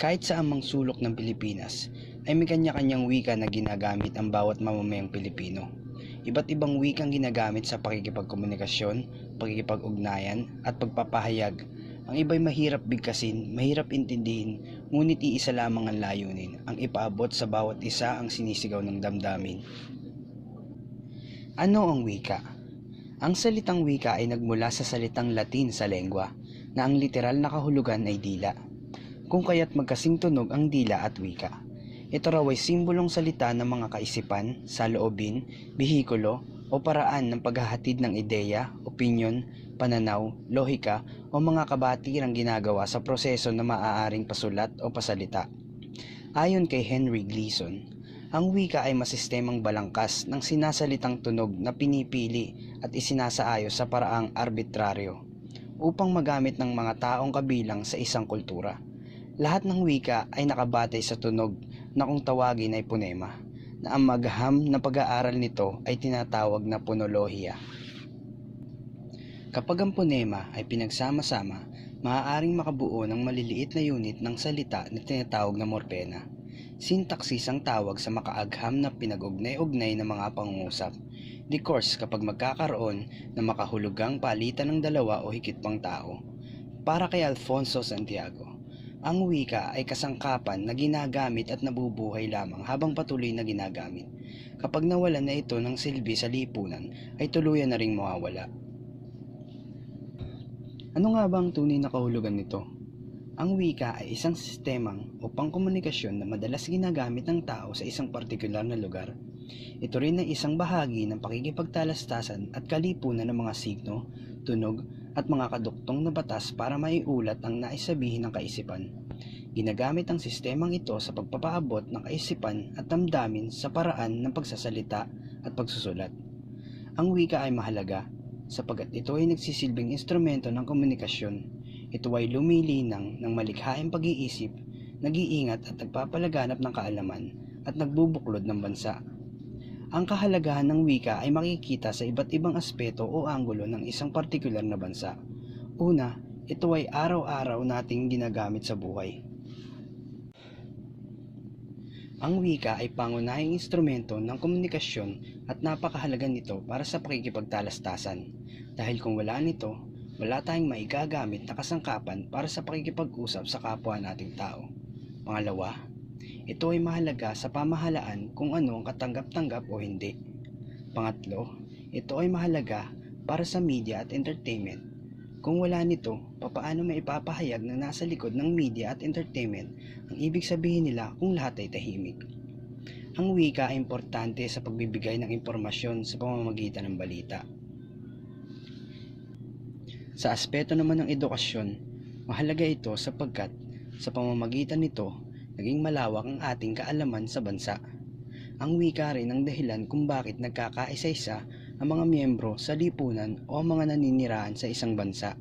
Kahit sa amang sulok ng Pilipinas ay may kanya-kanyang wika na ginagamit ang bawat mamamayang Pilipino. Iba't ibang wikang ginagamit sa pakikipagkomunikasyon, pakikipag-ugnayan at pagpapahayag. Ang iba'y mahirap bigkasin, mahirap intindihin, ngunit iisa lamang ang layunin, ang ipaabot sa bawat isa ang sinisigaw ng damdamin. Ano ang wika? Ang salitang wika ay nagmula sa salitang Latin sa lengua, na ang literal na kahulugan ay dila. Kung kaya't magkasing tunog ang dila at wika. Ito raw ay simbolong salita ng mga kaisipan, saloobin, bihikulo o paraan ng paghahatid ng ideya, opinyon, pananaw, lohika o mga kabatirang ginagawa sa proseso na maaaring pasulat o pasalita. Ayon kay Henry Gleason, ang wika ay masistemang balangkas ng sinasalitang tunog na pinipili at isinasaayos sa paraang arbitraryo upang magamit ng mga taong kabilang sa isang kultura. Lahat ng wika ay nakabatay sa tunog na kung tawagin ay ponema, na ang magham na pag-aaral nito ay tinatawag na ponolohiya. Kapag ang ponema ay pinagsama-sama, maaaring makabuo ng maliliit na unit ng salita na tinatawag na morpena. Sintaksis ang tawag sa makaagham na pinag-ugnay-ugnay ng mga pangungusap. Discourse kapag magkakaroon ng makahulugang palitan ng dalawa o higit pang tao. Para kay Alfonso Santiago, ang wika ay kasangkapan na ginagamit at nabubuhay lamang habang patuloy na ginagamit. Kapag nawalan na ito ng silbi sa lipunan, ay tuluyan na ring mawawala. Ano nga ba ang tunay na kahulugan nito? Ang wika ay isang sistemang o pangkomunikasyon na madalas ginagamit ng tao sa isang partikular na lugar. Ito rin ay isang bahagi ng pakikipagtalastasan at kalipunan ng mga signo, tunog, at mga kaduktong na batas para maiulat ang naisabihin ng kaisipan. Ginagamit ang sistemang ito sa pagpapaabot ng kaisipan at damdamin sa paraan ng pagsasalita at pagsusulat. Ang wika ay mahalaga sapagkat ito ay nagsisilbing instrumento ng komunikasyon. Ito ay lumilinang ng malikhaing pag-iisip, nag-iingat at nagpapalaganap ng kaalaman at nagbubuklod ng bansa. Ang kahalagahan ng wika ay makikita sa iba't ibang aspeto o anggulo ng isang partikular na bansa. Una, ito ay araw-araw nating ginagamit sa buhay. Ang wika ay pangunahing instrumento ng komunikasyon at napakahalaga nito para sa pakikipagtalastasan. Dahil kung wala nito, wala tayong maigagamit na kasangkapan para sa pakikipag-usap sa kapwa nating tao. Pangalawa, ito ay mahalaga sa pamahalaan kung ano ang katanggap-tanggap o hindi. Pangatlo, ito ay mahalaga para sa media at entertainment. Kung wala nito, papaano maipapahayag na nasa likod ng media at entertainment ang ibig sabihin nila kung lahat ay tahimik? Ang wika ay importante sa pagbibigay ng impormasyon sa pamamagitan ng balita. Sa aspeto naman ng edukasyon, mahalaga ito sapagkat sa pamamagitan nito, naging malawak ang ating kaalaman sa bansa. Ang wika rin ang dahilan kung bakit nagkakaisa-isa ang mga miyembro sa lipunan o ang mga naninirahan sa isang bansa.